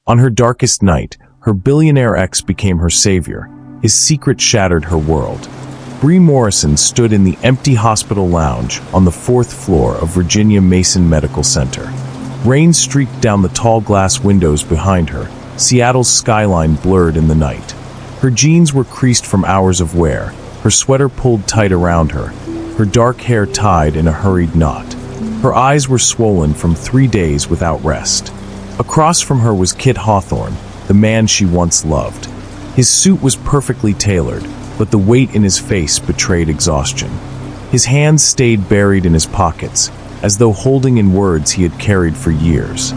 On her darkest night, her billionaire ex became her savior. His secret shattered her world. Brie Morrison stood in the empty hospital lounge on the 4th floor of Virginia Mason Medical Center. Rain streaked down the tall glass windows behind her, Seattle's skyline blurred in the night. Her jeans were creased from hours of wear, her sweater pulled tight around her, her dark hair tied in a hurried knot. Her eyes were swollen from 3 days without rest. Across from her was Kit Hawthorne, the man she once loved. His suit was perfectly tailored, but the weight in his face betrayed exhaustion. His hands stayed buried in his pockets, as though holding in words he had carried for years.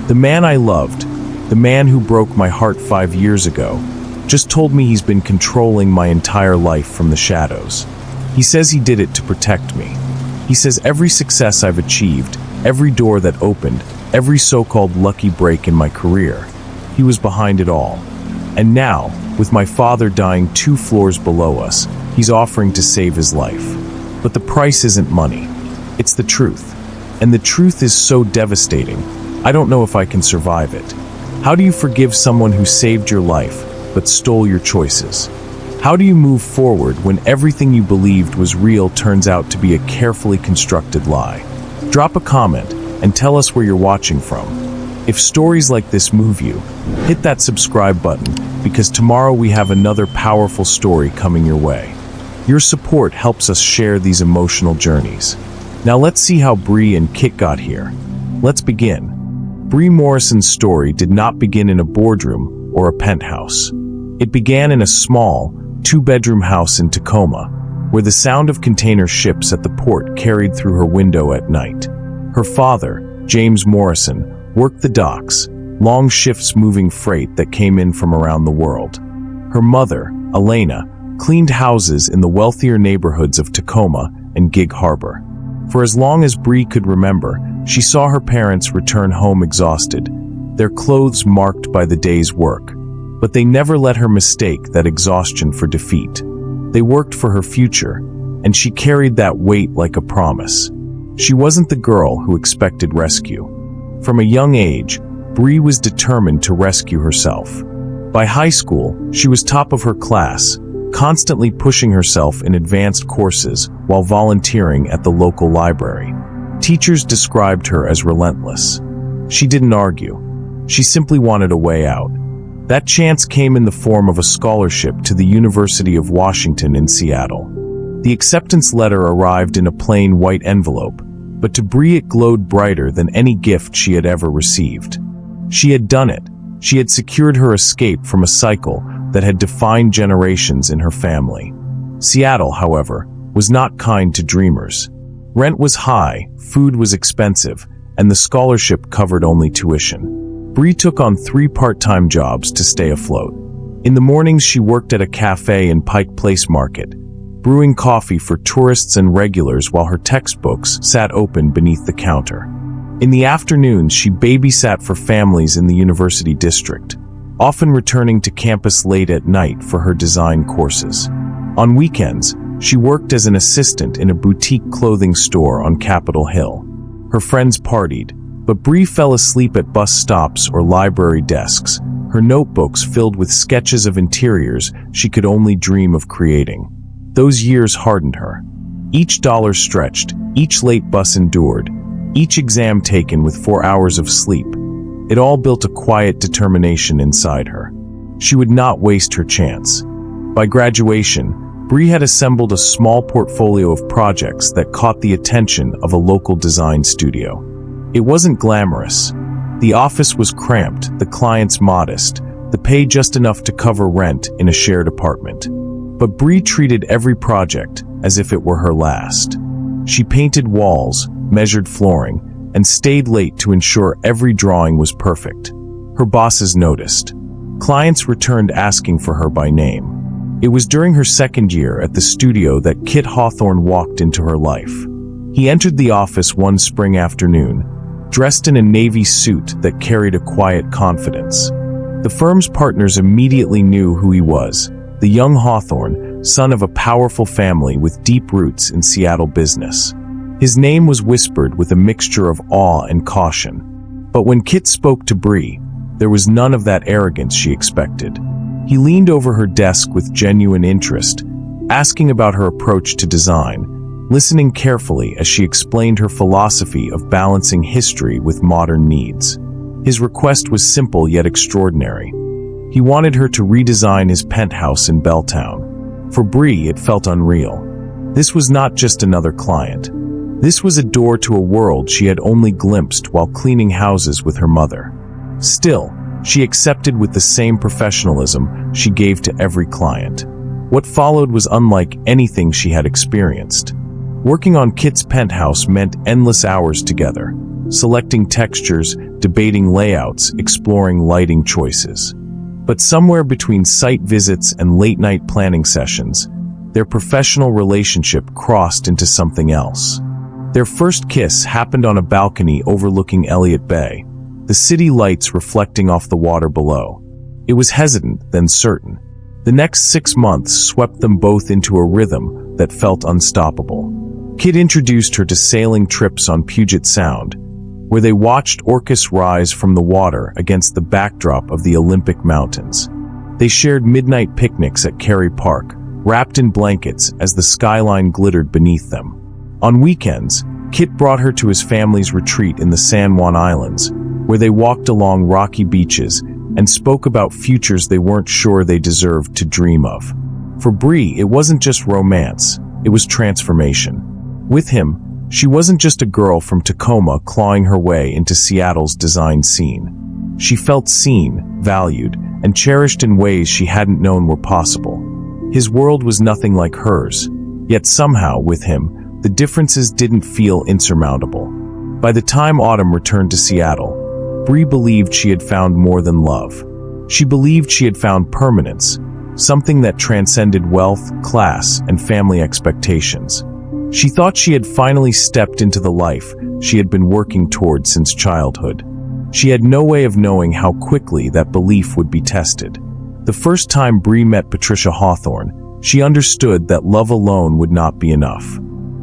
The man I loved, the man who broke my heart 5 years ago, just told me he's been controlling my entire life from the shadows. He says he did it to protect me. He says every success I've achieved, every door that opened, every so-called lucky break in my career, he was behind it all. And now, with my father dying 2 floors below us, he's offering to save his life. But the price isn't money. It's the truth. And the truth is so devastating, I don't know if I can survive it. How do you forgive someone who saved your life, but stole your choices? How do you move forward when everything you believed was real turns out to be a carefully constructed lie? Drop a comment and tell us where you're watching from. If stories like this move you, hit that subscribe button, because tomorrow we have another powerful story coming your way. Your support helps us share these emotional journeys. Now let's see how Brie and Kit got here. Let's begin. Brie Morrison's story did not begin in a boardroom or a penthouse. It began in a small, 2-bedroom house in Tacoma, where the sound of container ships at the port carried through her window at night. Her father, James Morrison, worked the docks, long shifts moving freight that came in from around the world. Her mother, Elena, cleaned houses in the wealthier neighborhoods of Tacoma and Gig Harbor. For as long as Brie could remember, she saw her parents return home exhausted, their clothes marked by the day's work. But they never let her mistake that exhaustion for defeat. They worked for her future, and she carried that weight like a promise. She wasn't the girl who expected rescue. From a young age, Brie was determined to rescue herself. By high school, she was top of her class, constantly pushing herself in advanced courses while volunteering at the local library. Teachers described her as relentless. She didn't argue. She simply wanted a way out. That chance came in the form of a scholarship to the University of Washington in Seattle. The acceptance letter arrived in a plain white envelope, but to Brie it glowed brighter than any gift she had ever received. She had done it. She had secured her escape from a cycle that had defined generations in her family. Seattle, however, was not kind to dreamers. Rent was high, food was expensive, and the scholarship covered only tuition. Brie took on 3 part-time jobs to stay afloat. In the mornings she worked at a cafe in Pike Place Market, brewing coffee for tourists and regulars while her textbooks sat open beneath the counter. In the afternoons she babysat for families in the university district, often returning to campus late at night for her design courses. On weekends, she worked as an assistant in a boutique clothing store on Capitol Hill. Her friends partied, but Brie fell asleep at bus stops or library desks, her notebooks filled with sketches of interiors she could only dream of creating. Those years hardened her. Each dollar stretched, each late bus endured, each exam taken with 4 hours of sleep. It all built a quiet determination inside her. She would not waste her chance. By graduation, Brie had assembled a small portfolio of projects that caught the attention of a local design studio. It wasn't glamorous. The office was cramped, the clients modest, the pay just enough to cover rent in a shared apartment. But Brie treated every project as if it were her last. She painted walls, measured flooring, and stayed late to ensure every drawing was perfect. Her bosses noticed. Clients returned asking for her by name. It was during her second year at the studio that Kit Hawthorne walked into her life. He entered the office one spring afternoon, dressed in a navy suit that carried a quiet confidence. The firm's partners immediately knew who he was, the young Hawthorne, son of a powerful family with deep roots in Seattle business. His name was whispered with a mixture of awe and caution. But when Kit spoke to Brie, There was none of that arrogance she expected. He leaned over her desk with genuine interest, asking about her approach to design, listening carefully as she explained her philosophy of balancing history with modern needs. His request was simple yet extraordinary. He wanted her to redesign his penthouse in Belltown. For Brie, it felt unreal. This was not just another client. This was a door to a world she had only glimpsed while cleaning houses with her mother. Still, she accepted with the same professionalism she gave to every client. What followed was unlike anything she had experienced. Working on Kit's penthouse meant endless hours together, selecting textures, debating layouts, exploring lighting choices. But somewhere between site visits and late-night planning sessions, their professional relationship crossed into something else. Their first kiss happened on a balcony overlooking Elliott Bay, the city lights reflecting off the water below. It was hesitant, then certain. The next 6 months swept them both into a rhythm that felt unstoppable. Kit introduced her to sailing trips on Puget Sound, where they watched orcas rise from the water against the backdrop of the Olympic Mountains. They shared midnight picnics at Cary Park, wrapped in blankets as the skyline glittered beneath them. On weekends, Kit brought her to his family's retreat in the San Juan Islands, where they walked along rocky beaches and spoke about futures they weren't sure they deserved to dream of. For Brie, it wasn't just romance, it was transformation. With him, she wasn't just a girl from Tacoma clawing her way into Seattle's design scene. She felt seen, valued, and cherished in ways she hadn't known were possible. His world was nothing like hers, yet somehow, with him, the differences didn't feel insurmountable. By the time Autumn returned to Seattle, Brie believed she had found more than love. She believed she had found permanence, something that transcended wealth, class, and family expectations. She thought she had finally stepped into the life she had been working toward since childhood. She had no way of knowing how quickly that belief would be tested. The first time Brie met Patricia Hawthorne, she understood that love alone would not be enough.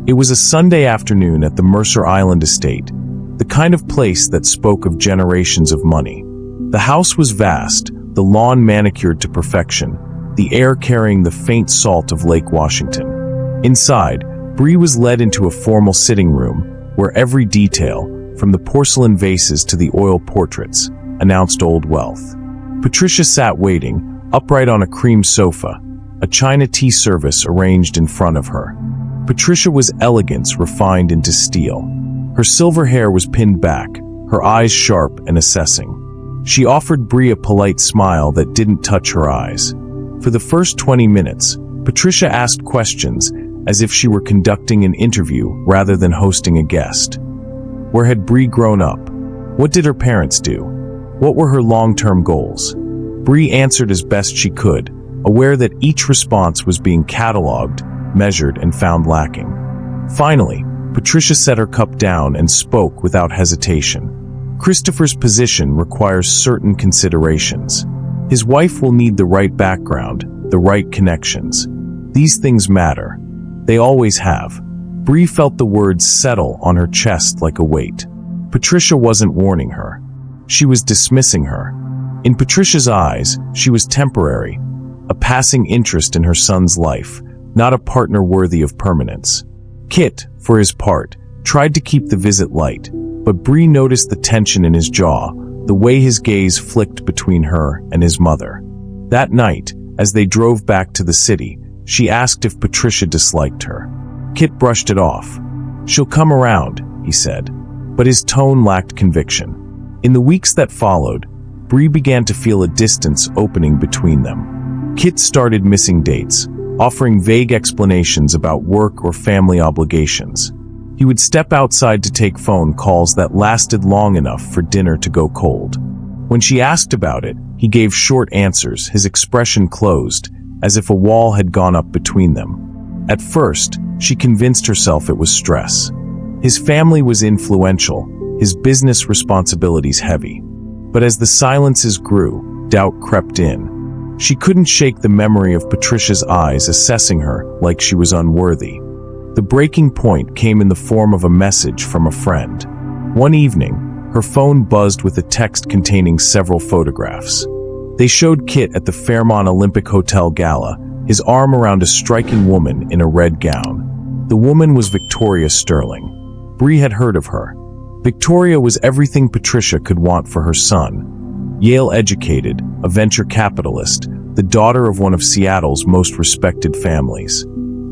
It was a Sunday afternoon at the Mercer Island estate, the kind of place that spoke of generations of money. The house was vast, the lawn manicured to perfection, the air carrying the faint salt of Lake Washington. Inside, Brie was led into a formal sitting room where every detail, from the porcelain vases to the oil portraits, announced old wealth. Patricia sat waiting, upright on a cream sofa, a china tea service arranged in front of her. Patricia was elegance refined into steel. Her silver hair was pinned back, her eyes sharp and assessing. She offered Brie a polite smile that didn't touch her eyes. For the first 20 minutes, Patricia asked questions as if she were conducting an interview rather than hosting a guest. Where had Brie grown up? What did her parents do? What were her long-term goals? Brie answered as best she could, aware that each response was being catalogued, measured, and found lacking. Finally, Patricia set her cup down and spoke without hesitation. Christopher's position requires certain considerations. His wife will need the right background, the right connections. These things matter. They always have. Brie felt the words settle on her chest like a weight. Patricia wasn't warning her. She was dismissing her. In Patricia's eyes, she was temporary, a passing interest in her son's life, not a partner worthy of permanence. Kit, for his part, tried to keep the visit light, but Brie noticed the tension in his jaw, the way his gaze flicked between her and his mother. That night, as they drove back to the city, she asked if Patricia disliked her. Kit brushed it off. "She'll come around," he said, but his tone lacked conviction. In the weeks that followed, Brie began to feel a distance opening between them. Kit started missing dates, offering vague explanations about work or family obligations. He would step outside to take phone calls that lasted long enough for dinner to go cold. When she asked about it, he gave short answers, his expression closed, as if a wall had gone up between them. At first, she convinced herself it was stress. His family was influential, his business responsibilities heavy. But as the silences grew, doubt crept in. She couldn't shake the memory of Patricia's eyes assessing her like she was unworthy. The breaking point came in the form of a message from a friend. One evening, Her phone buzzed with a text containing several photographs. They showed Kit at the Fairmont Olympic Hotel Gala, his arm around a striking woman in a red gown. The woman was Victoria Sterling. Brie had heard of her. Victoria was everything Patricia could want for her son. Yale-educated, a venture capitalist, the daughter of one of Seattle's most respected families.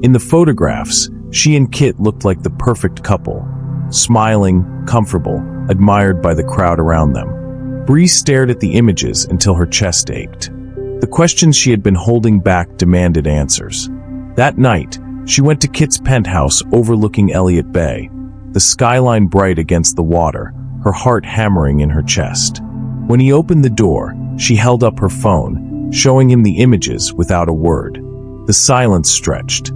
In the photographs, she and Kit looked like the perfect couple, smiling, comfortable, admired by the crowd around them. Brie stared at the images until her chest ached. The questions she had been holding back demanded answers. That night, she went to Kit's penthouse overlooking Elliott Bay, the skyline bright against the water, her heart hammering in her chest. When he opened the door, she held up her phone, showing him the images without a word. The silence stretched.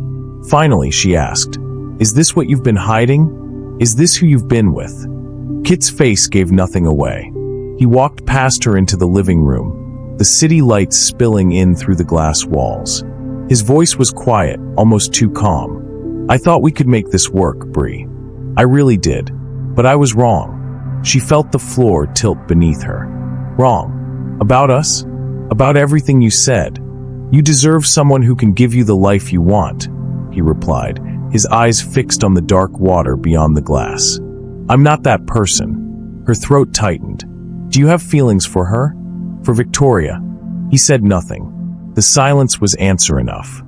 Finally, she asked, "Is this what you've been hiding? Is this who you've been with?" Kit's face gave nothing away. He walked past her into the living room, the city lights spilling in through the glass walls. His voice was quiet, almost too calm. "I thought we could make this work, Brie. I really did. But I was wrong." She felt the floor tilt beneath her. "Wrong? About us? About everything you said? You deserve someone who can give you the life you want," he replied, his eyes fixed on the dark water beyond the glass. "I'm not that person." Her throat tightened. "Do you have feelings for her? For Victoria?" He said nothing. The silence was answer enough.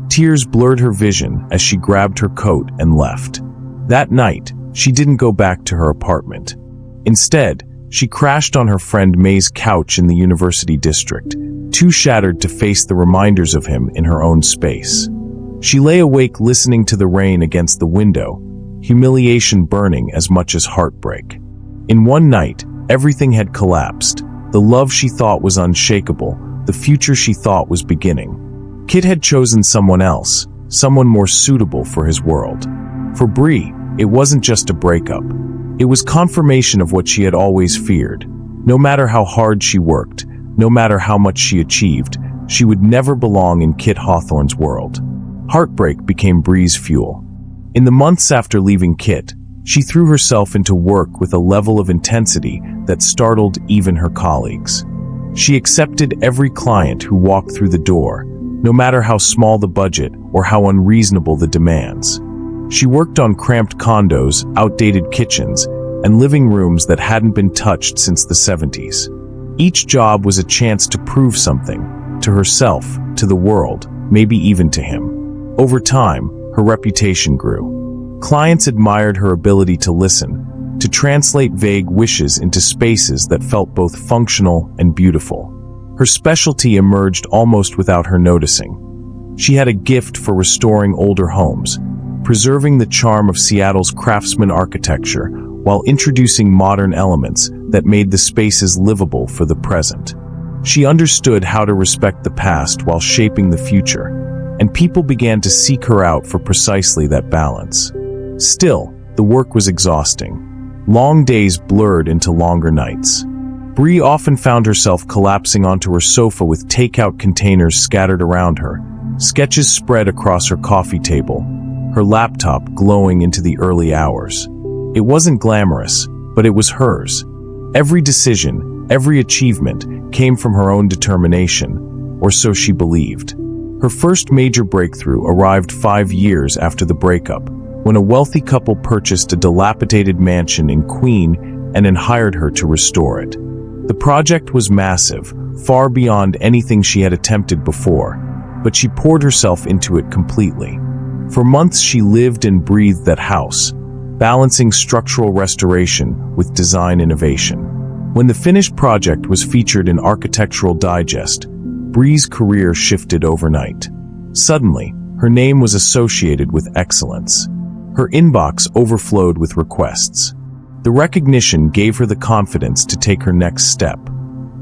Tears blurred her vision as she grabbed her coat and left. That night, she didn't go back to her apartment. Instead, she crashed on her friend May's couch in the university district, too shattered to face the reminders of him in her own space. She lay awake listening to the rain against the window, humiliation burning as much as heartbreak. In one night, everything had collapsed. The love she thought was unshakable, the future she thought was beginning. Kit had chosen someone else, someone more suitable for his world. For Brie, it wasn't just a breakup. It was confirmation of what she had always feared. No matter how hard she worked, no matter how much she achieved, she would never belong in Kit Hawthorne's world. Heartbreak became Brie's fuel. In the months after leaving Kit, she threw herself into work with a level of intensity that startled even her colleagues. She accepted every client who walked through the door, no matter how small the budget or how unreasonable the demands. She worked on cramped condos, outdated kitchens, and living rooms that hadn't been touched since the 70s. Each job was a chance to prove something, to herself, to the world, maybe even to him. Over time, her reputation grew. Clients admired her ability to listen, to translate vague wishes into spaces that felt both functional and beautiful. Her specialty emerged almost without her noticing. She had a gift for restoring older homes, preserving the charm of Seattle's craftsman architecture while introducing modern elements that made the spaces livable for the present. She understood how to respect the past while shaping the future, and people began to seek her out for precisely that balance. Still, the work was exhausting. Long days blurred into longer nights. Brie often found herself collapsing onto her sofa with takeout containers scattered around her, sketches spread across her coffee table, her laptop glowing into the early hours. It wasn't glamorous, but it was hers. Every decision, every achievement came from her own determination, or so she believed. Her first major breakthrough arrived 5 years after the breakup, when a wealthy couple purchased a dilapidated mansion in Queen and then hired her to restore it. The project was massive, far beyond anything she had attempted before, but she poured herself into it completely. For months she lived and breathed that house, balancing structural restoration with design innovation. When the finished project was featured in Architectural Digest, Brie's career shifted overnight. Suddenly, her name was associated with excellence. Her inbox overflowed with requests. The recognition gave her the confidence to take her next step,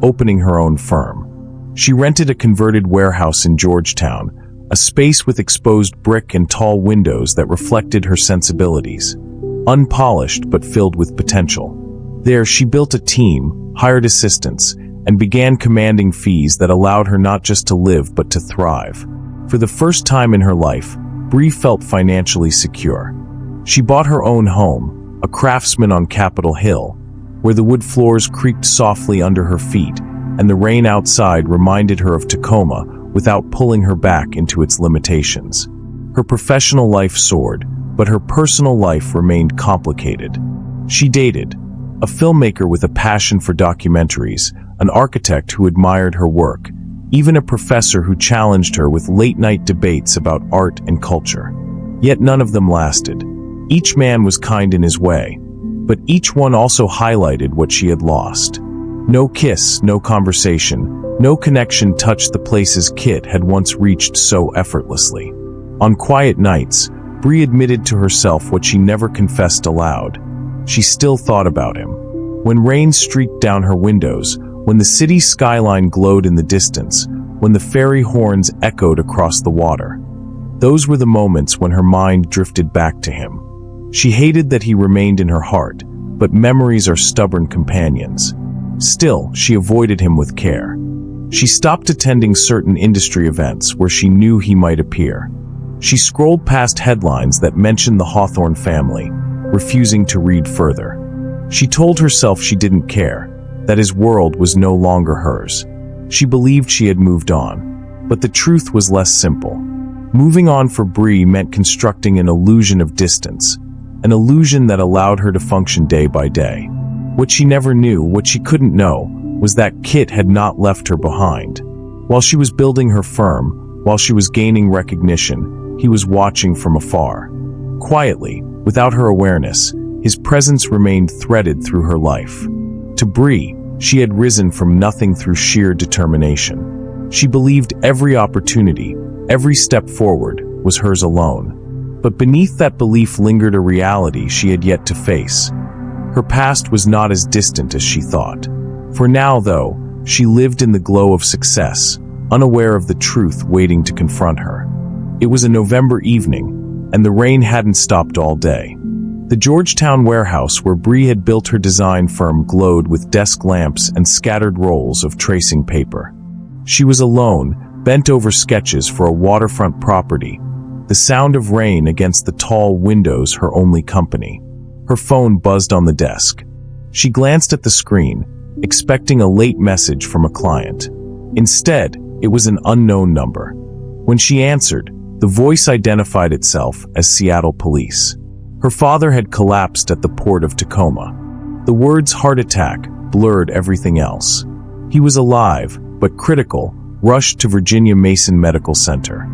opening her own firm. She rented a converted warehouse in Georgetown, a space with exposed brick and tall windows that reflected her sensibilities, unpolished but filled with potential. There, she built a team, hired assistants, and began commanding fees that allowed her not just to live but to thrive. For the first time in her life, Brie felt financially secure. She bought her own home, a Craftsman on Capitol Hill, where the wood floors creaked softly under her feet, and the rain outside reminded her of Tacoma without pulling her back into its limitations. Her professional life soared, but her personal life remained complicated. She dated a filmmaker with a passion for documentaries, an architect who admired her work, even a professor who challenged her with late-night debates about art and culture. Yet none of them lasted. Each man was kind in his way, but each one also highlighted what she had lost. No kiss, no conversation, no connection touched the places Kit had once reached so effortlessly. On quiet nights, Brie admitted to herself what she never confessed aloud. She still thought about him. When rain streaked down her windows, when the city skyline glowed in the distance, when the ferry horns echoed across the water. Those were the moments when her mind drifted back to him. She hated that he remained in her heart, but memories are stubborn companions. Still, she avoided him with care. She stopped attending certain industry events where she knew he might appear. She scrolled past headlines that mentioned the Hawthorne family, refusing to read further. She told herself she didn't care, that his world was no longer hers. She believed she had moved on, but the truth was less simple. Moving on for Brie meant constructing an illusion of distance, an illusion that allowed her to function day by day. What she never knew, what she couldn't know, was that Kit had not left her behind. While she was building her firm, while she was gaining recognition, he was watching from afar. Quietly, without her awareness, his presence remained threaded through her life. To Brie, she had risen from nothing through sheer determination. She believed every opportunity, every step forward, was hers alone. But beneath that belief lingered a reality she had yet to face. Her past was not as distant as she thought. For now, though, she lived in the glow of success, unaware of the truth waiting to confront her. It was a November evening, and the rain hadn't stopped all day. The Georgetown warehouse where Brie had built her design firm glowed with desk lamps and scattered rolls of tracing paper. She was alone, bent over sketches for a waterfront property, the sound of rain against the tall windows her only company. Her phone buzzed on the desk. She glanced at the screen, expecting a late message from a client. Instead, it was an unknown number. When she answered, the voice identified itself as Seattle Police. Her father had collapsed at the port of Tacoma. The words "heart attack" blurred everything else. He was alive, but critical, rushed to Virginia Mason Medical Center.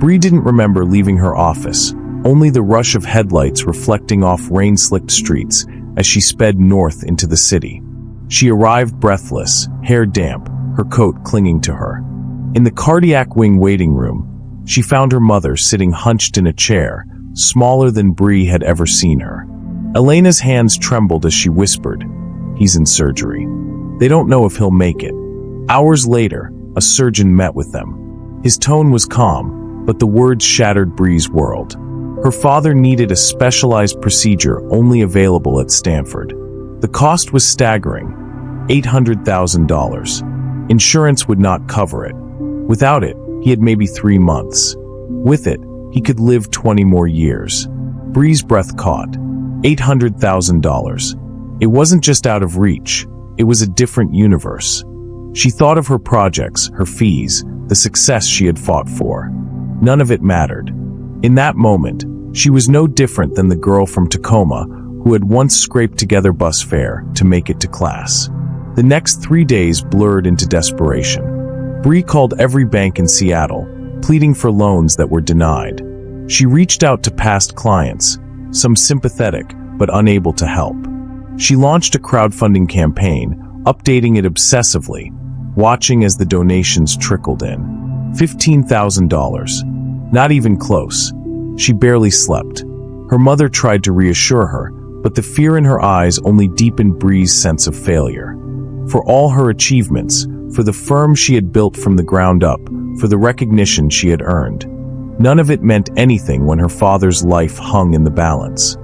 Brie didn't remember leaving her office, only the rush of headlights reflecting off rain-slicked streets as she sped north into the city. She arrived breathless, hair damp, her coat clinging to her. In the cardiac wing waiting room, she found her mother sitting hunched in a chair, smaller than Brie had ever seen her. Elena's hands trembled as she whispered, "He's in surgery. They don't know if he'll make it." Hours later, a surgeon met with them. His tone was calm, but the words shattered Brie's world. Her father needed a specialized procedure only available at Stanford. The cost was staggering, $800,000. Insurance would not cover it. Without it, he had maybe 3 months. With it, he could live 20 more years. Brie's breath caught. $800,000. It wasn't just out of reach, it was a different universe. She thought of her projects, her fees, the success she had fought for. None of it mattered. In that moment, she was no different than the girl from Tacoma who had once scraped together bus fare to make it to class. The next 3 days blurred into desperation. Brie called every bank in Seattle, pleading for loans that were denied. She reached out to past clients, some sympathetic but unable to help. She launched a crowdfunding campaign, updating it obsessively, watching as the donations trickled in. $15,000. Not even close. She barely slept. Her mother tried to reassure her, but the fear in her eyes only deepened Brie's sense of failure. For all her achievements, for the firm she had built from the ground up, for the recognition she had earned, none of it meant anything when her father's life hung in the balance.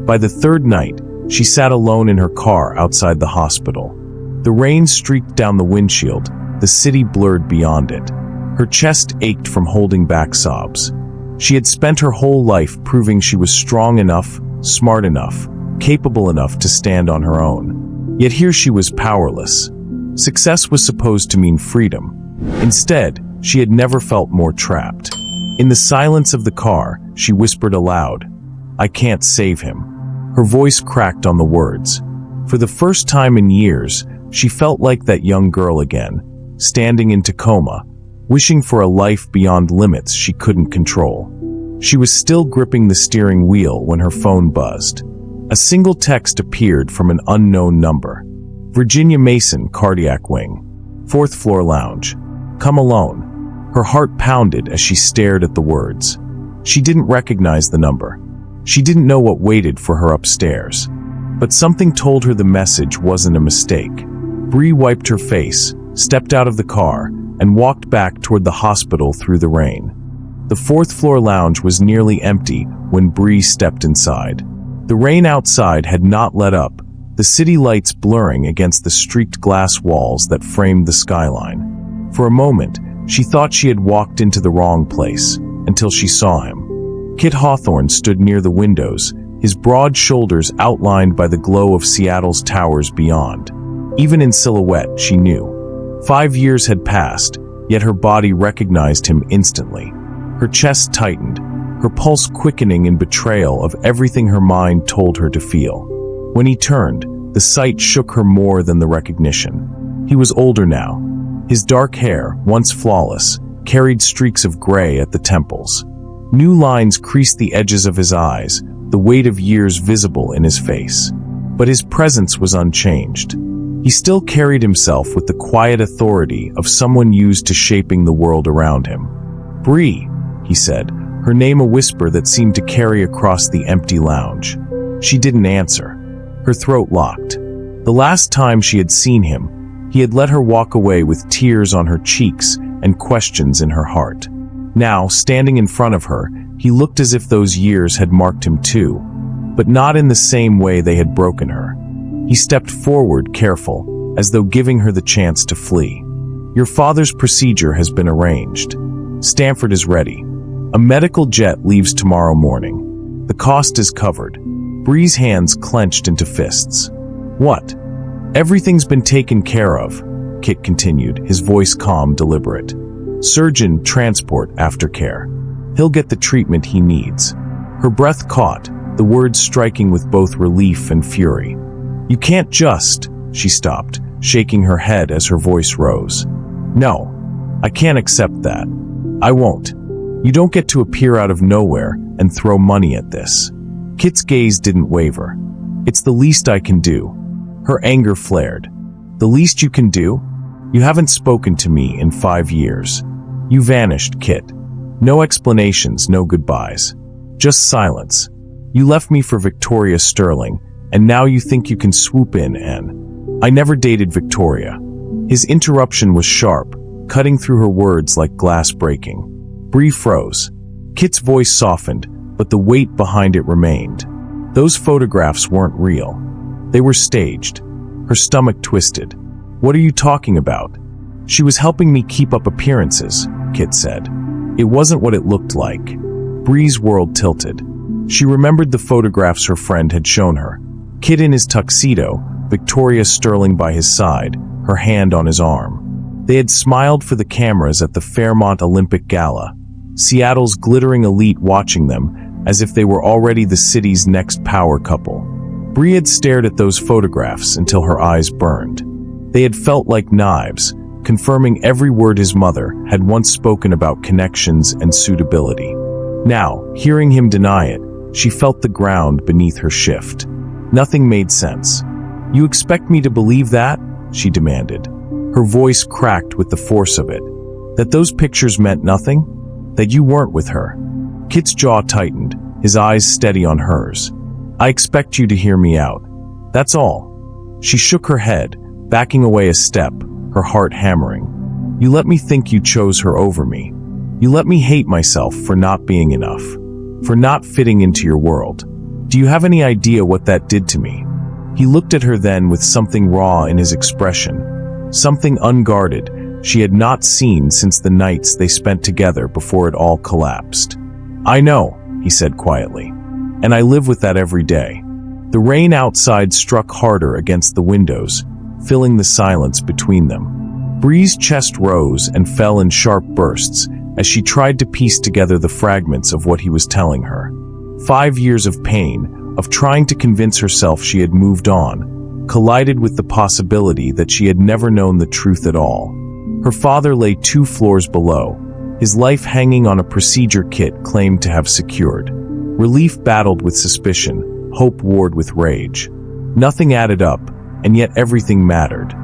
By the third night, she sat alone in her car outside the hospital. The rain streaked down the windshield, the city blurred beyond it. Her chest ached from holding back sobs. She had spent her whole life proving she was strong enough, smart enough, capable enough to stand on her own. Yet here she was powerless. Success was supposed to mean freedom. Instead, she had never felt more trapped. In the silence of the car, she whispered aloud, "I can't save him." Her voice cracked on the words. For the first time in years, she felt like that young girl again, standing in Tacoma, wishing for a life beyond limits she couldn't control. She was still gripping the steering wheel when her phone buzzed. A single text appeared from an unknown number. Virginia Mason, cardiac wing. 4th floor lounge. Come alone. Her heart pounded as she stared at the words. She didn't recognize the number. She didn't know what waited for her upstairs. But something told her the message wasn't a mistake. Brie wiped her face, stepped out of the car, and walked back toward the hospital through the rain. The 4th floor lounge was nearly empty when Brie stepped inside. The rain outside had not let up, the city lights blurring against the streaked glass walls that framed the skyline. For a moment, she thought she had walked into the wrong place, until she saw him. Kit Hawthorne stood near the windows, his broad shoulders outlined by the glow of Seattle's towers beyond. Even in silhouette, she knew. 5 years had passed, yet her body recognized him instantly. Her chest tightened, her pulse quickening in betrayal of everything her mind told her to feel. When he turned, the sight shook her more than the recognition. He was older now. His dark hair, once flawless, carried streaks of gray at the temples. New lines creased the edges of his eyes, the weight of years visible in his face. But his presence was unchanged. He still carried himself with the quiet authority of someone used to shaping the world around him. "Brie," he said, her name a whisper that seemed to carry across the empty lounge. She didn't answer. Her throat locked. The last time she had seen him, he had let her walk away with tears on her cheeks and questions in her heart. Now, standing in front of her, he looked as if those years had marked him too, but not in the same way they had broken her. He stepped forward, careful, as though giving her the chance to flee. "Your father's procedure has been arranged. Stanford is ready. A medical jet leaves tomorrow morning. The cost is covered." Brie's hands clenched into fists. "What?" "Everything's been taken care of," Kit continued, his voice calm, deliberate. "Surgeon, transport, aftercare. He'll get the treatment he needs." Her breath caught, the words striking with both relief and fury. "You can't just..." She stopped, shaking her head as her voice rose. "No, I can't accept that. I won't. You don't get to appear out of nowhere and throw money at this." Kit's gaze didn't waver. "It's the least I can do." Her anger flared. "The least you can do? You haven't spoken to me in 5 years. You vanished, Kit. No explanations, no goodbyes. Just silence. You left me for Victoria Sterling, and now you think you can swoop in and..." "I never dated Victoria." His interruption was sharp, cutting through her words like glass breaking. Brie froze. Kit's voice softened, but the weight behind it remained. Those photographs weren't real. They were staged. Her stomach twisted. "What are you talking about?" "She was helping me keep up appearances," Kit said. "It wasn't what it looked like." Brie's world tilted. She remembered the photographs her friend had shown her. Kit in his tuxedo, Victoria Sterling by his side, her hand on his arm. They had smiled for the cameras at the Fairmont Olympic Gala, Seattle's glittering elite watching them as if they were already the city's next power couple. Brie had stared at those photographs until her eyes burned. They had felt like knives, confirming every word his mother had once spoken about connections and suitability. Now, hearing him deny it, she felt the ground beneath her shift. Nothing made sense. "You expect me to believe that?" she demanded. Her voice cracked with the force of it. "That those pictures meant nothing? That you weren't with her?" Kit's jaw tightened, his eyes steady on hers. "I expect you to hear me out. That's all." She shook her head, backing away a step, her heart hammering. "You let me think you chose her over me. You let me hate myself for not being enough, for not fitting into your world. Do you have any idea what that did to me?" He looked at her then with something raw in his expression, something unguarded she had not seen since the nights they spent together before it all collapsed. "I know," he said quietly, "and I live with that every day. The rain outside struck harder against the windows, filling the silence between them. Brie's chest rose and fell in sharp bursts as she tried to piece together the fragments of what he was telling her. 5 years of pain, of trying to convince herself she had moved on, collided with the possibility that she had never known the truth at all. Her father lay 2 floors below, his life hanging on a procedure Kit claimed to have secured. Relief battled with suspicion, hope warred with rage. Nothing added up, and yet everything mattered.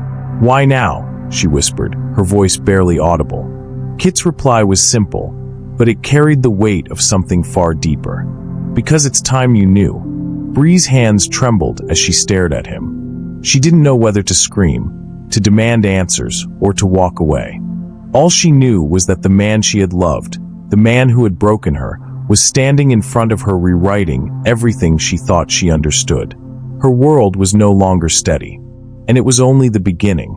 "Why now?" she whispered, her voice barely audible. Kit's reply was simple, but it carried the weight of something far deeper. "Because it's time you knew." Brie's hands trembled as she stared at him. She didn't know whether to scream, to demand answers, or to walk away. All she knew was that the man she had loved, the man who had broken her, was standing in front of her rewriting everything she thought she understood. Her world was no longer steady, and it was only the beginning.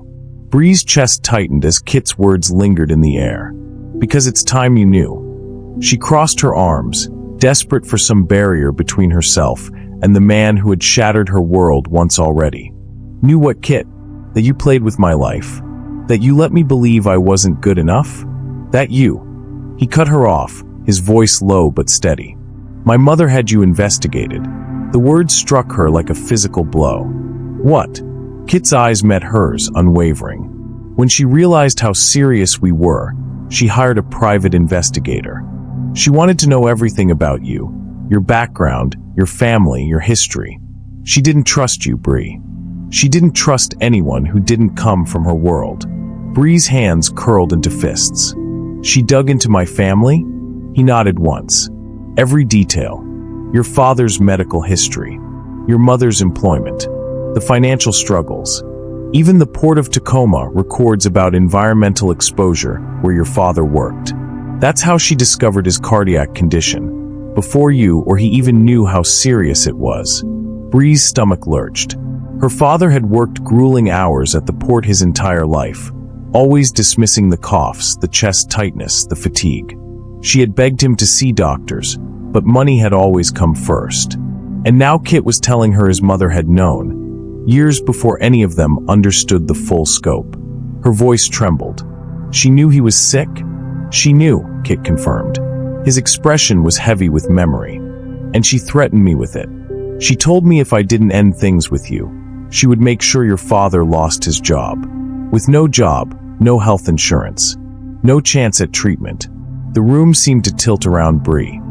Brie's chest tightened as Kit's words lingered in the air. "Because it's time you knew." She crossed her arms, desperate for some barrier between herself and the man who had shattered her world once already. "Knew what, Kit? That you played with my life? That you let me believe I wasn't good enough? That you—" He cut her off, his voice low but steady. "My mother had you investigated." The words struck her like a physical blow. "What?" Kit's eyes met hers, unwavering. "When she realized how serious we were, she hired a private investigator. She wanted to know everything about you, your background, your family, your history. She didn't trust you, Brie. She didn't trust anyone who didn't come from her world." Brie's hands curled into fists. "She dug into my family?" He nodded once. "Every detail. Your father's medical history, your mother's employment, the financial struggles. Even the Port of Tacoma records about environmental exposure where your father worked. That's how she discovered his cardiac condition, before you or he even knew how serious it was." Brie's stomach lurched. Her father had worked grueling hours at the port his entire life, always dismissing the coughs, the chest tightness, the fatigue. She had begged him to see doctors, but money had always come first. And now Kit was telling her his mother had known, years before any of them understood the full scope. Her voice trembled. "She knew he was sick?" "She knew," Kit confirmed. "His expression was heavy with memory. And she threatened me with it. She told me if I didn't end things with you, she would make sure your father lost his job. With no job, no health insurance, no chance at treatment." The room seemed to tilt around Brie.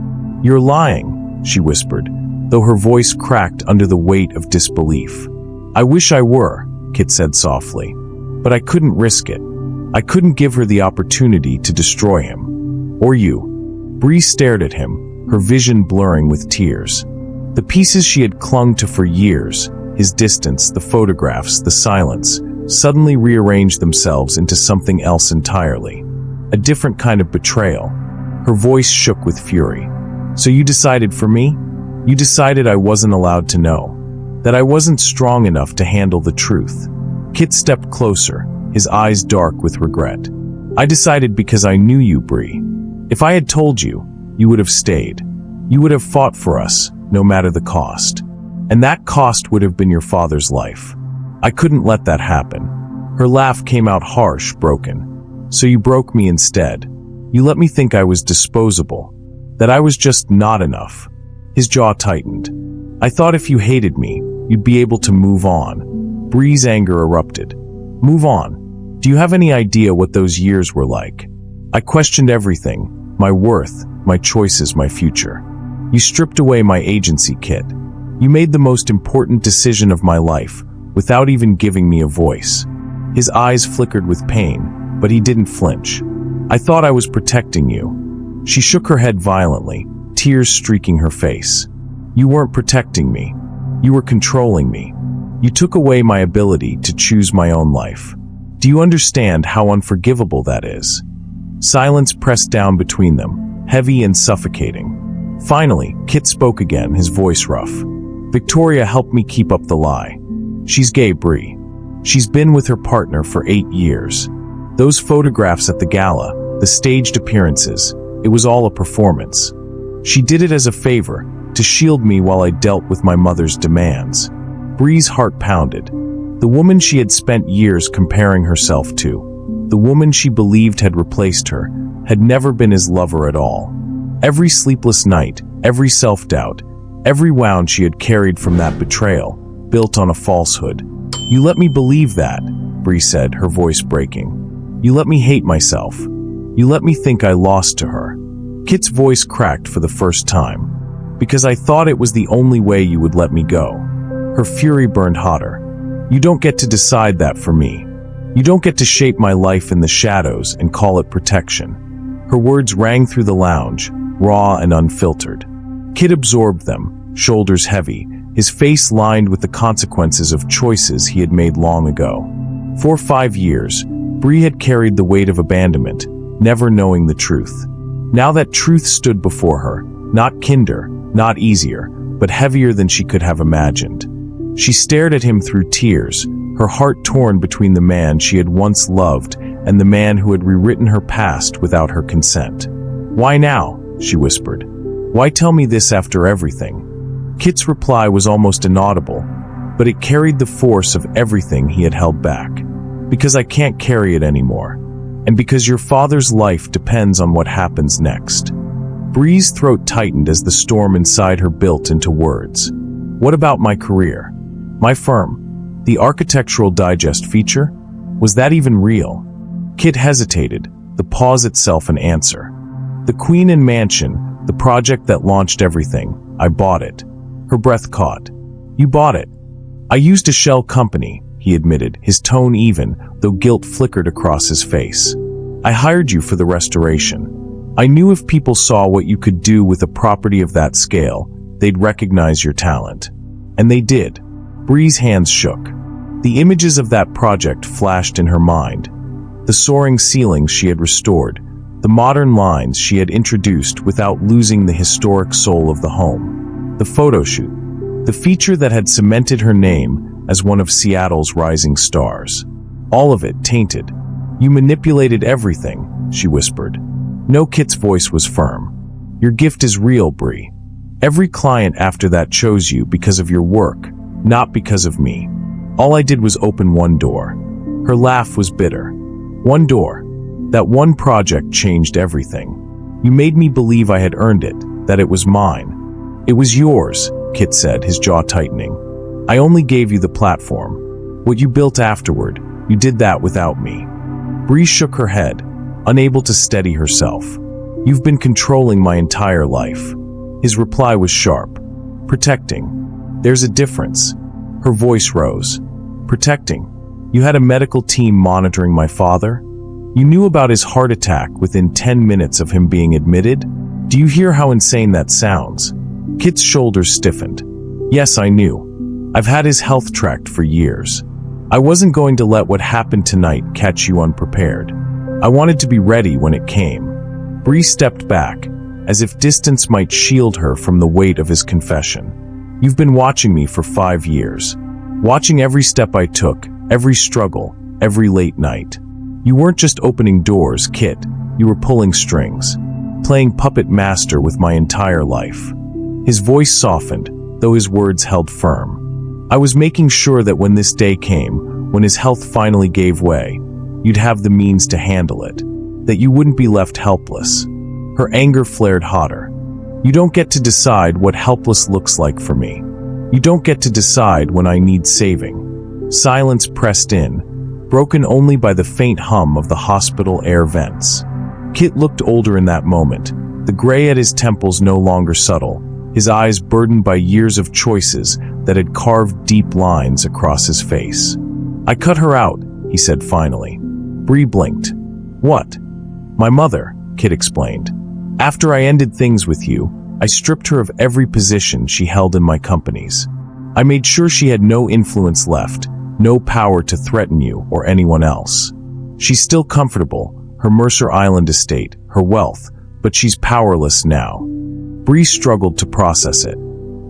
"You're lying," she whispered, though her voice cracked under the weight of disbelief. "I wish I were," Kit said softly, "but I couldn't risk it. I couldn't give her the opportunity to destroy him. Or you." Brie stared at him, her vision blurring with tears. The pieces she had clung to for years, his distance, the photographs, the silence, suddenly rearranged themselves into something else entirely. A different kind of betrayal. Her voice shook with fury. "So you decided for me? You decided I wasn't allowed to know. That I wasn't strong enough to handle the truth." Kit stepped closer, his eyes dark with regret. "I decided because I knew you, Brie. If I had told you, you would have stayed. You would have fought for us, no matter the cost. And that cost would have been your father's life. I couldn't let that happen." Her laugh came out harsh, broken. "So you broke me instead. You let me think I was disposable, that I was just not enough." His jaw tightened. "I thought if you hated me, you'd be able to move on." Brie's anger erupted. "Move on? Do you have any idea what those years were like? I questioned everything, my worth, my choices, my future. You stripped away my agency, Kit. You made the most important decision of my life, without even giving me a voice." His eyes flickered with pain, but he didn't flinch. "I thought I was protecting you." She shook her head violently, tears streaking her face. "You weren't protecting me. You were controlling me. You took away my ability to choose my own life. Do you understand how unforgivable that is?" Silence pressed down between them, heavy and suffocating. Finally, Kit spoke again, his voice rough. "Victoria helped me keep up the lie. She's gay, Brie. She's been with her partner for 8 years. Those photographs at the gala, the staged appearances, it was all a performance. She did it as a favor, to shield me while I dealt with my mother's demands. Brie's heart pounded. The woman she had spent years comparing herself to, the woman she believed had replaced her, had never been his lover at all. Every sleepless night, every self-doubt, every wound she had carried from that betrayal, built on a falsehood. "You let me believe that," Brie said, her voice breaking. "You let me hate myself. You let me think I lost to her." Kit's voice cracked for the first time. "Because I thought it was the only way you would let me go." Her fury burned hotter. "You don't get to decide that for me. You don't get to shape my life in the shadows and call it protection." Her words rang through the lounge, raw and unfiltered. Kit absorbed them, shoulders heavy, his face lined with the consequences of choices he had made long ago. For 5 years, Brie had carried the weight of abandonment, never knowing the truth. Now that truth stood before her, not kinder, not easier, but heavier than she could have imagined. She stared at him through tears, her heart torn between the man she had once loved and the man who had rewritten her past without her consent. "Why now?" she whispered. "Why tell me this after everything?" Kit's reply was almost inaudible, but it carried the force of everything he had held back. "Because I can't carry it anymore. And because your father's life depends on what happens next." Brie's throat tightened as the storm inside her built into words. "What about my career? My firm? The Architectural Digest feature? Was that even real?" Kit hesitated, the pause itself an answer. "The Queen and Mansion, the project that launched everything, I bought it." Her breath caught. "You bought it?" "I used a shell company," he admitted, his tone even, though guilt flickered across his face. "I hired you for the restoration. I knew if people saw what you could do with a property of that scale, they'd recognize your talent." And they did. Brie's hands shook. The images of that project flashed in her mind. The soaring ceilings she had restored, the modern lines she had introduced without losing the historic soul of the home. The photo shoot, the feature that had cemented her name as one of Seattle's rising stars. All of it tainted. "You manipulated everything," she whispered. No, Kit's voice was firm. "Your gift is real, Brie. Every client after that chose you because of your work, not because of me. All I did was open one door." Her laugh was bitter. "One door. That one project changed everything. You made me believe I had earned it, that it was mine." "It was yours," Kit said, his jaw tightening. "I only gave you the platform. What you built afterward, you did that without me." Brie shook her head, unable to steady herself. "You've been controlling my entire life." His reply was sharp. "Protecting. There's a difference." Her voice rose. "Protecting. You had a medical team monitoring my father? You knew about his heart attack within 10 minutes of him being admitted? Do you hear how insane that sounds?" Kit's shoulders stiffened. "Yes, I knew. I've had his health tracked for years. I wasn't going to let what happened tonight catch you unprepared. I wanted to be ready when it came." Brie stepped back, as if distance might shield her from the weight of his confession. "You've been watching me for 5 years. Watching every step I took, every struggle, every late night. You weren't just opening doors, Kit. You were pulling strings. Playing puppet master with my entire life." His voice softened, though his words held firm. "I was making sure that when this day came, when his health finally gave way, you'd have the means to handle it. That you wouldn't be left helpless." Her anger flared hotter. "You don't get to decide what helpless looks like for me. You don't get to decide when I need saving." Silence pressed in, broken only by the faint hum of the hospital air vents. Kit looked older in that moment, the gray at his temples no longer subtle, his eyes burdened by years of choices that had carved deep lines across his face. "I cut her out," he said finally. Brie blinked. "What?" "My mother," Kit explained. "After I ended things with you, I stripped her of every position she held in my companies. I made sure she had no influence left, no power to threaten you or anyone else. She's still comfortable, her Mercer Island estate, her wealth, but she's powerless now." Brie struggled to process it.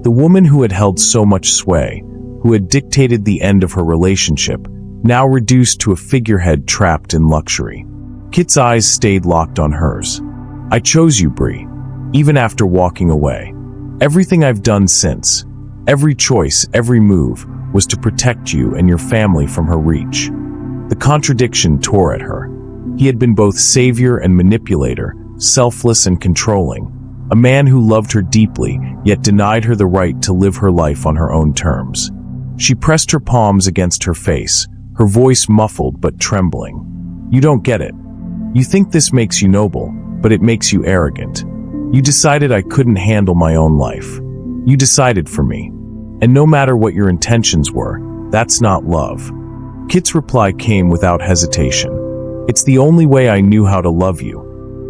The woman who had held so much sway, who had dictated the end of her relationship, now reduced to a figurehead trapped in luxury. Kit's eyes stayed locked on hers. "I chose you, Brie, even after walking away. Everything I've done since, every choice, every move, was to protect you and your family from her reach." The contradiction tore at her. He had been both savior and manipulator, selfless and controlling, a man who loved her deeply, yet denied her the right to live her life on her own terms. She pressed her palms against her face, her voice muffled but trembling. "You don't get it. You think this makes you noble, but it makes you arrogant. You decided I couldn't handle my own life. You decided for me. And no matter what your intentions were, that's not love." Kit's reply came without hesitation. "It's the only way I knew how to love you."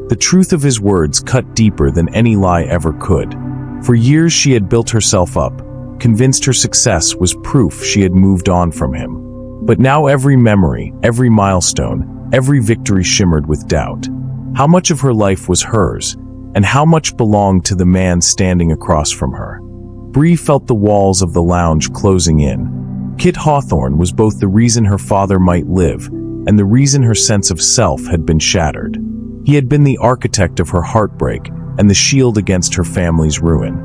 The truth of his words cut deeper than any lie ever could. For years she had built herself up, convinced her success was proof she had moved on from him. But now every memory, every milestone, every victory shimmered with doubt. How much of her life was hers, and how much belonged to the man standing across from her? Brie felt the walls of the lounge closing in. Kit Hawthorne was both the reason her father might live and the reason her sense of self had been shattered. He had been the architect of her heartbreak and the shield against her family's ruin.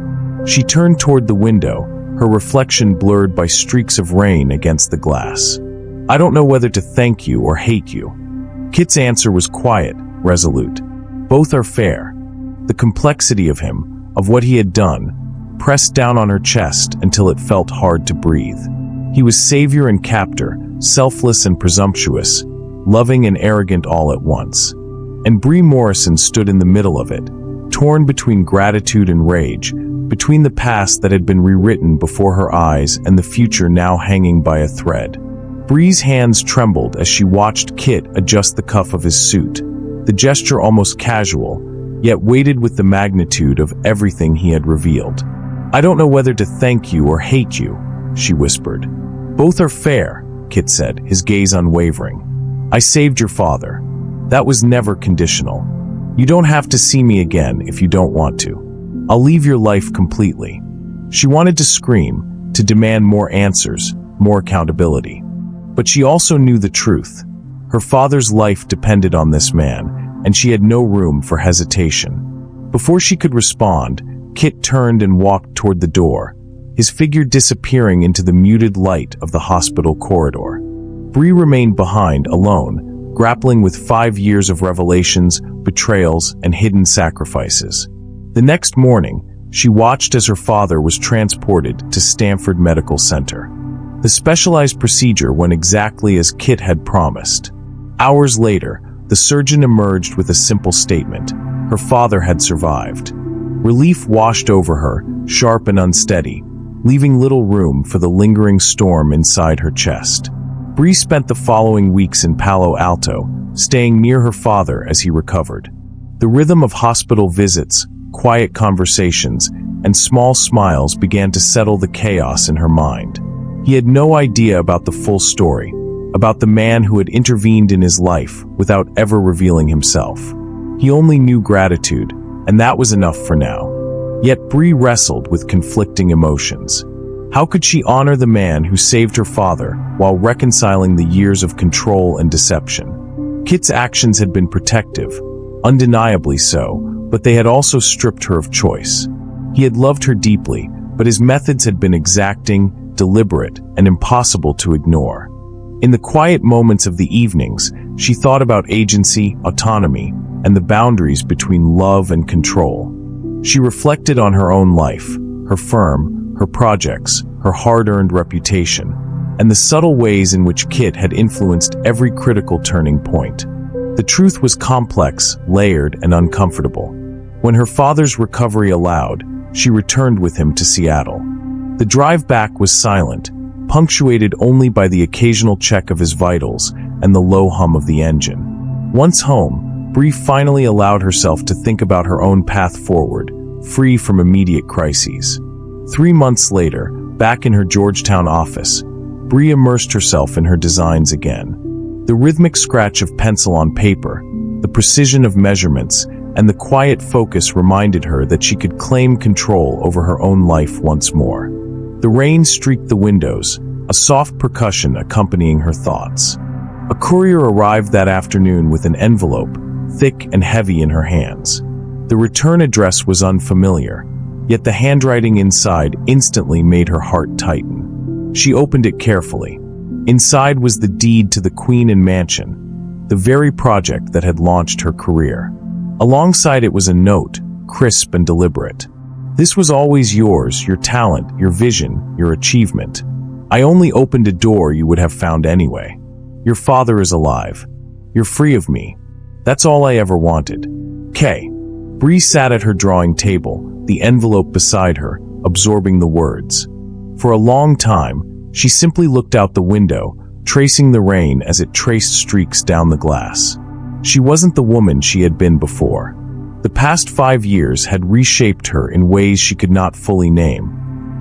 She turned toward the window, her reflection blurred by streaks of rain against the glass. "I don't know whether to thank you or hate you." Kit's answer was quiet, resolute. "Both are fair." The complexity of him, of what he had done, pressed down on her chest until it felt hard to breathe. He was savior and captor, selfless and presumptuous, loving and arrogant all at once. And Brie Morrison stood in the middle of it, torn between gratitude and rage, between the past that had been rewritten before her eyes and the future now hanging by a thread. Brie's hands trembled as she watched Kit adjust the cuff of his suit, the gesture almost casual, yet weighted with the magnitude of everything he had revealed. "I don't know whether to thank you or hate you," she whispered. "Both are fair," Kit said, his gaze unwavering. "I saved your father. That was never conditional. You don't have to see me again if you don't want to. I'll leave your life completely." She wanted to scream, to demand more answers, more accountability. But she also knew the truth. Her father's life depended on this man, and she had no room for hesitation. Before she could respond, Kit turned and walked toward the door, his figure disappearing into the muted light of the hospital corridor. Brie remained behind, alone, grappling with 5 years of revelations, betrayals, and hidden sacrifices. The next morning, she watched as her father was transported to Stanford Medical Center. The specialized procedure went exactly as Kit had promised. Hours later, the surgeon emerged with a simple statement: her father had survived. Relief washed over her, sharp and unsteady, leaving little room for the lingering storm inside her chest. Brie spent the following weeks in Palo Alto, staying near her father as he recovered. The rhythm of hospital visits, quiet conversations, and small smiles began to settle the chaos in her mind. He had no idea about the full story, about the man who had intervened in his life without ever revealing himself. He only knew gratitude, and that was enough for now. Yet Brie wrestled with conflicting emotions. How could she honor the man who saved her father while reconciling the years of control and deception? Kit's actions had been protective, undeniably so, but they had also stripped her of choice. He had loved her deeply, but his methods had been exacting, deliberate, and impossible to ignore. In the quiet moments of the evenings, she thought about agency, autonomy, and the boundaries between love and control. She reflected on her own life, her firm, her projects, her hard-earned reputation, and the subtle ways in which Kit had influenced every critical turning point. The truth was complex, layered, and uncomfortable. When her father's recovery allowed, she returned with him to Seattle. The drive back was silent, punctuated only by the occasional check of his vitals and the low hum of the engine. Once home, Brie finally allowed herself to think about her own path forward, free from immediate crises. 3 months later, back in her Georgetown office, Brie immersed herself in her designs again. The rhythmic scratch of pencil on paper, the precision of measurements, and the quiet focus reminded her that she could claim control over her own life once more. The rain streaked the windows, a soft percussion accompanying her thoughts. A courier arrived that afternoon with an envelope, thick and heavy in her hands. The return address was unfamiliar, yet the handwriting inside instantly made her heart tighten. She opened it carefully. Inside was the deed to the Queen and Mansion, the very project that had launched her career. Alongside it was a note, crisp and deliberate. "This was always yours, your talent, your vision, your achievement. I only opened a door you would have found anyway. Your father is alive. You're free of me. That's all I ever wanted. K." Brie sat at her drawing table, the envelope beside her, absorbing the words. For a long time, she simply looked out the window, tracing the rain as it traced streaks down the glass. She wasn't the woman she had been before. The past 5 years had reshaped her in ways she could not fully name,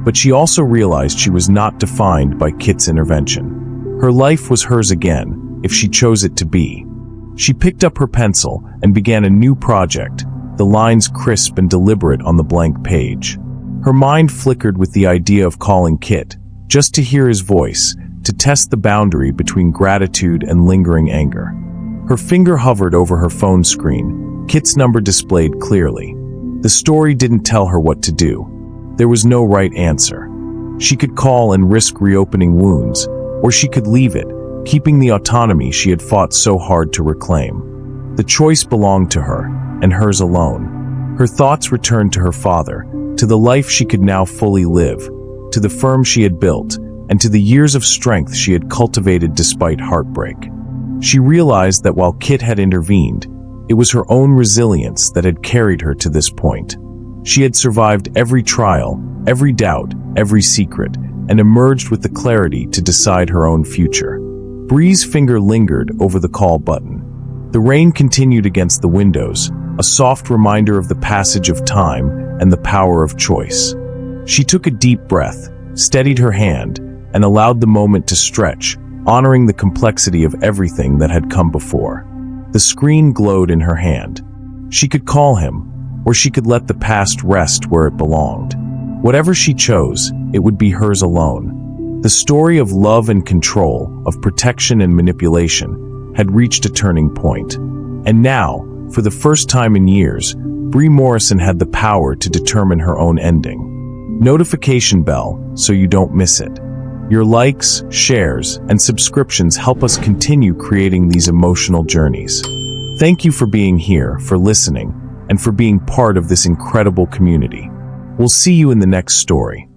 but she also realized she was not defined by Kit's intervention. Her life was hers again, if she chose it to be. She picked up her pencil and began a new project, the lines crisp and deliberate on the blank page. Her mind flickered with the idea of calling Kit, just to hear his voice, to test the boundary between gratitude and lingering anger. Her finger hovered over her phone screen, Kit's number displayed clearly. The story didn't tell her what to do. There was no right answer. She could call and risk reopening wounds, or she could leave it, keeping the autonomy she had fought so hard to reclaim. The choice belonged to her, and hers alone. Her thoughts returned to her father, to the life she could now fully live, to the firm she had built, and to the years of strength she had cultivated despite heartbreak. She realized that while Kit had intervened, it was her own resilience that had carried her to this point. She had survived every trial, every doubt, every secret, and emerged with the clarity to decide her own future. Brie's finger lingered over the call button. The rain continued against the windows, a soft reminder of the passage of time and the power of choice. She took a deep breath, steadied her hand, and allowed the moment to stretch, honoring the complexity of everything that had come before. The screen glowed in her hand. She could call him, or she could let the past rest where it belonged. Whatever she chose, it would be hers alone. The story of love and control, of protection and manipulation, had reached a turning point. And now, for the first time in years, Brie Morrison had the power to determine her own ending. Notification bell, so you don't miss it. Your likes, shares, and subscriptions help us continue creating these emotional journeys. Thank you for being here, for listening, and for being part of this incredible community. We'll see you in the next story.